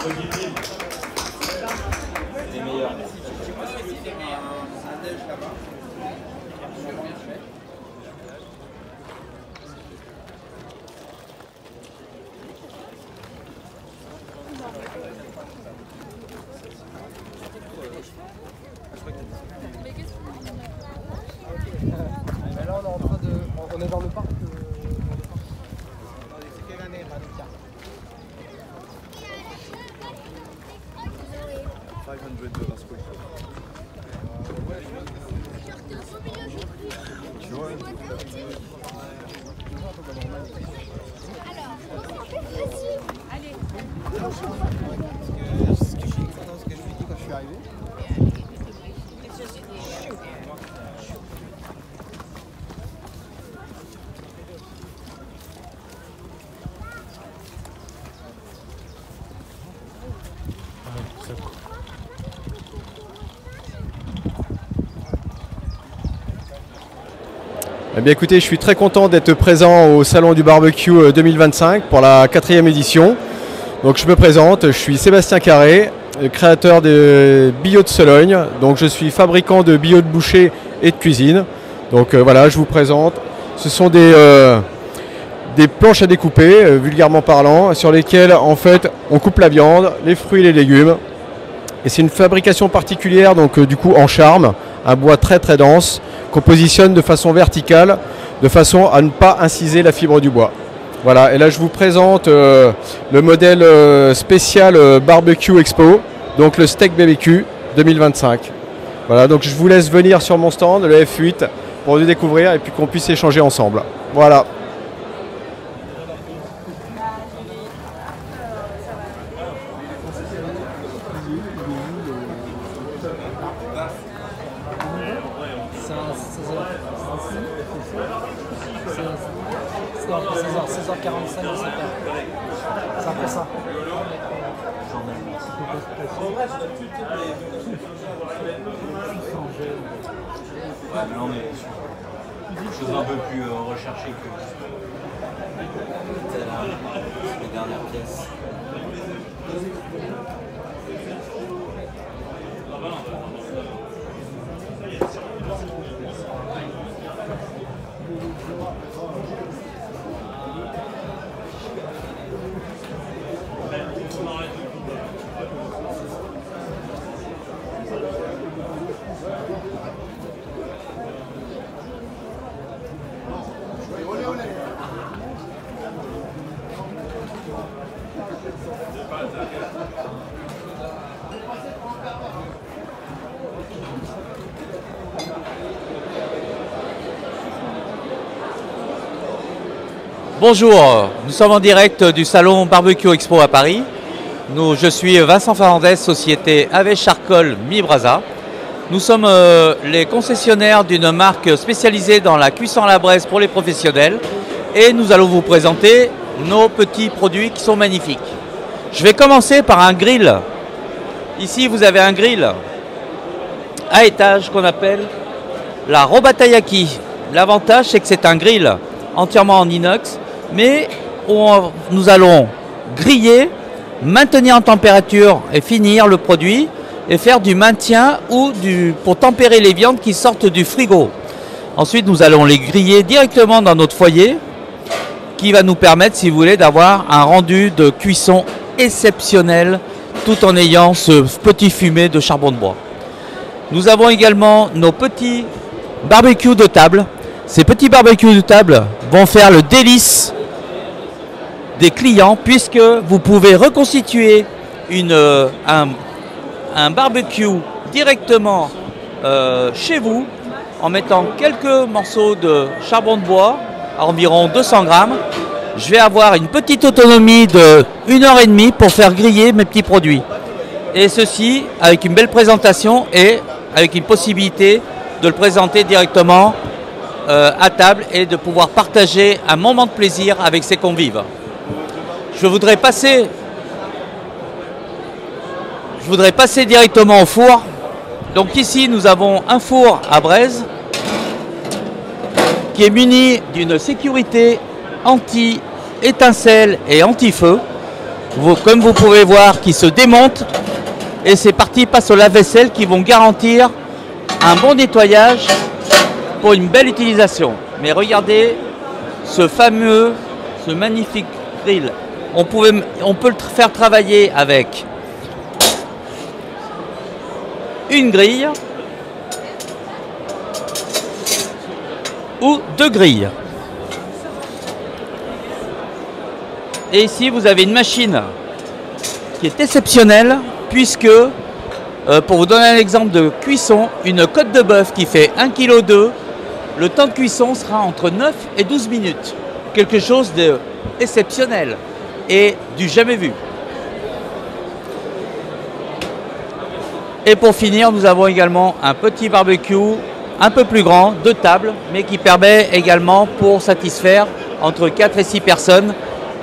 Les meilleurs. Mais là on est en train de... On est dans le parc. C'est quelle année, Manika? 500 de Rasco. Tu vois? Allez. Ce que je lui dis quand je suis arrivé. Eh bien écoutez, je suis très content d'être présent au Salon du Barbecue 2025 pour la 4e édition. Donc je me présente, je suis Sébastien Carré, créateur de Billot de Sologne. Donc je suis fabricant de billot de boucher et de cuisine. Donc voilà, je vous présente. Ce sont des planches à découper, vulgairement parlant, sur lesquelles en fait on coupe la viande, les fruits et les légumes. Et c'est une fabrication particulière, donc du coup en charme, un bois très très dense, qu'on positionne de façon verticale, de façon à ne pas inciser la fibre du bois. Voilà, et là je vous présente le modèle spécial Barbecue Expo, donc le Steak BBQ 2025. Voilà, donc je vous laisse venir sur mon stand, le F8, pour le découvrir et puis qu'on puisse échanger ensemble. Voilà. C'est 16h45, c'est après ça. Non mais quelque chose un peu plus recherché que les dernières pièces. Bonjour, nous sommes en direct du salon Barbecue Expo à Paris. Je suis Vincent Fernandez, société Ave Charcoal Mi-Brasa. Nous sommes les concessionnaires d'une marque spécialisée dans la cuisson à la braise pour les professionnels et nous allons vous présenter nos petits produits qui sont magnifiques. Je vais commencer par un grill. Ici vous avez un grill à étage qu'on appelle la Robatayaki. L'avantage c'est que c'est un grill entièrement en inox, mais nous allons griller, maintenir en température et finir le produit et faire du maintien ou pour tempérer les viandes qui sortent du frigo. Ensuite, nous allons les griller directement dans notre foyer qui va nous permettre, si vous voulez, d'avoir un rendu de cuisson exceptionnel tout en ayant ce petit fumet de charbon de bois. Nous avons également nos petits barbecues de table. Ces petits barbecues de table vont faire le délice des clients puisque vous pouvez reconstituer un barbecue directement chez vous en mettant quelques morceaux de charbon de bois à environ 200 grammes. Je vais avoir une petite autonomie de 1h30 pour faire griller mes petits produits. Et ceci avec une belle présentation et avec une possibilité de le présenter directement à table et de pouvoir partager un moment de plaisir avec ses convives. Je voudrais passer directement au four. Donc ici nous avons un four à braise qui est muni d'une sécurité anti-étincelle et anti-feu. comme vous pouvez voir, qui se démontent. Et ces parties passent au lave-vaisselle qui vont garantir un bon nettoyage pour une belle utilisation. Mais regardez ce magnifique grill. On peut le faire travailler avec une grille ou 2 grilles. Et ici vous avez une machine qui est exceptionnelle puisque, pour vous donner un exemple de cuisson, une côte de bœuf qui fait 1,2 kg, le temps de cuisson sera entre 9 et 12 minutes. Quelque chose d'exceptionnel et du jamais vu. Et pour finir, nous avons également un petit barbecue un peu plus grand, 2 tables, mais qui permet également pour satisfaire entre 4 et 6 personnes.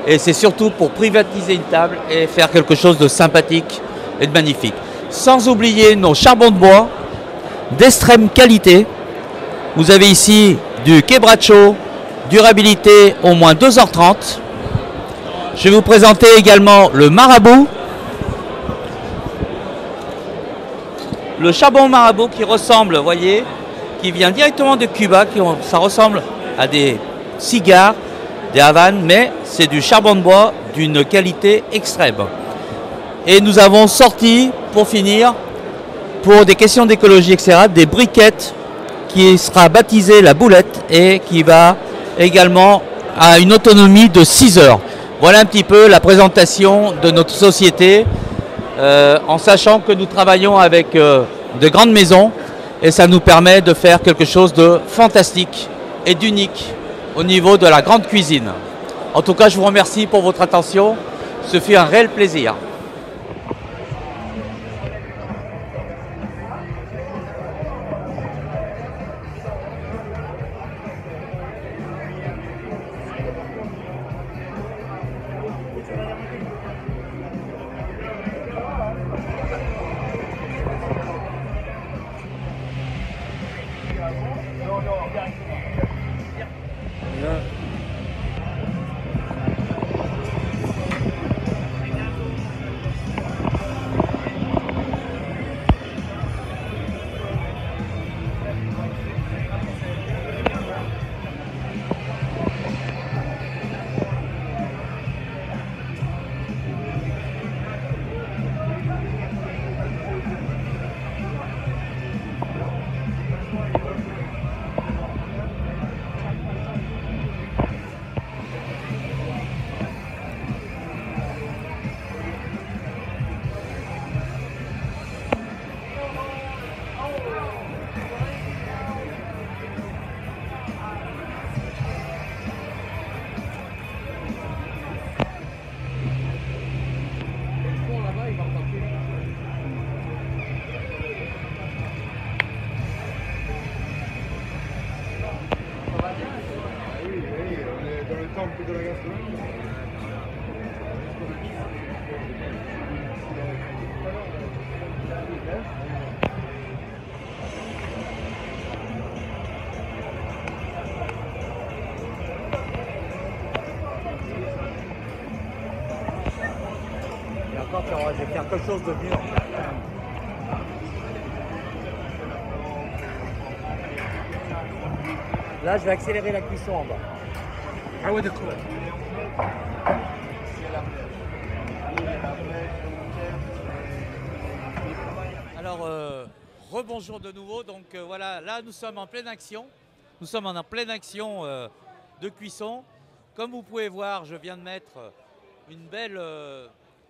Et c'est surtout pour privatiser une table et faire quelque chose de sympathique et de magnifique. Sans oublier nos charbons de bois d'extrême qualité. Vous avez ici du quebracho, durabilité au moins 2h30. Je vais vous présenter également le marabout. Le charbon marabout qui ressemble, vous voyez, qui vient directement de Cuba, ça ressemble à des cigares, des Havanes, mais c'est du charbon de bois d'une qualité extrême. Et nous avons sorti, pour finir, pour des questions d'écologie, etc., des briquettes qui sera baptisée la boulette et qui va également à une autonomie de 6 heures. Voilà un petit peu la présentation de notre société, en sachant que nous travaillons avec de grandes maisons et ça nous permet de faire quelque chose de fantastique et d'unique au niveau de la grande cuisine. En tout cas, je vous remercie pour votre attention. Ce fut un réel plaisir. Je vais faire quelque chose de mieux. Là, je vais accélérer la cuisson en bas. Ah ouais, d'accord. Alors, rebonjour de nouveau. Donc voilà, là nous sommes en pleine action. Nous sommes en pleine action de cuisson. Comme vous pouvez voir, je viens de mettre une belle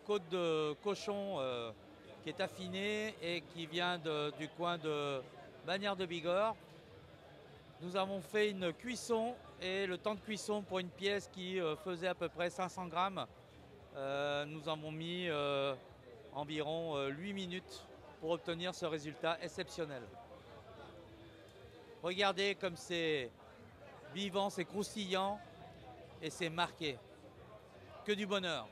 côte de cochon qui est affinée et qui vient du coin de Bagnères de Bigorre. Nous avons fait une cuisson et le temps de cuisson pour une pièce qui faisait à peu près 500 grammes, nous avons mis environ 8 minutes pour obtenir ce résultat exceptionnel. Regardez comme c'est vivant, c'est croustillant et c'est marqué. Que du bonheur.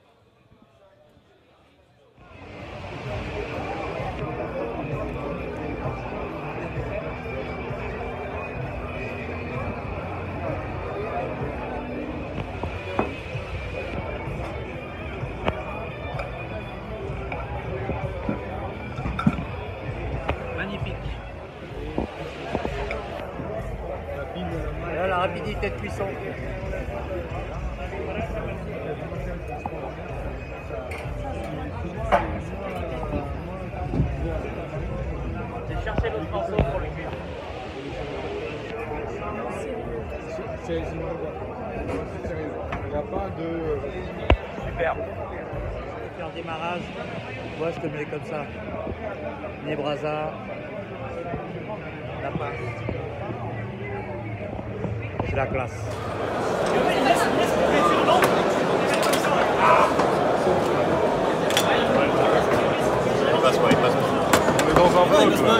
qualité de cuisson. J'ai cherché l'autre morceau pour le cuire. Il n'y a pas de... Superbe. Et en démarrage, moi je te mets comme ça. Les brasa, la pâte. C'est la classe. Il passe pas. On est dans un vlog là.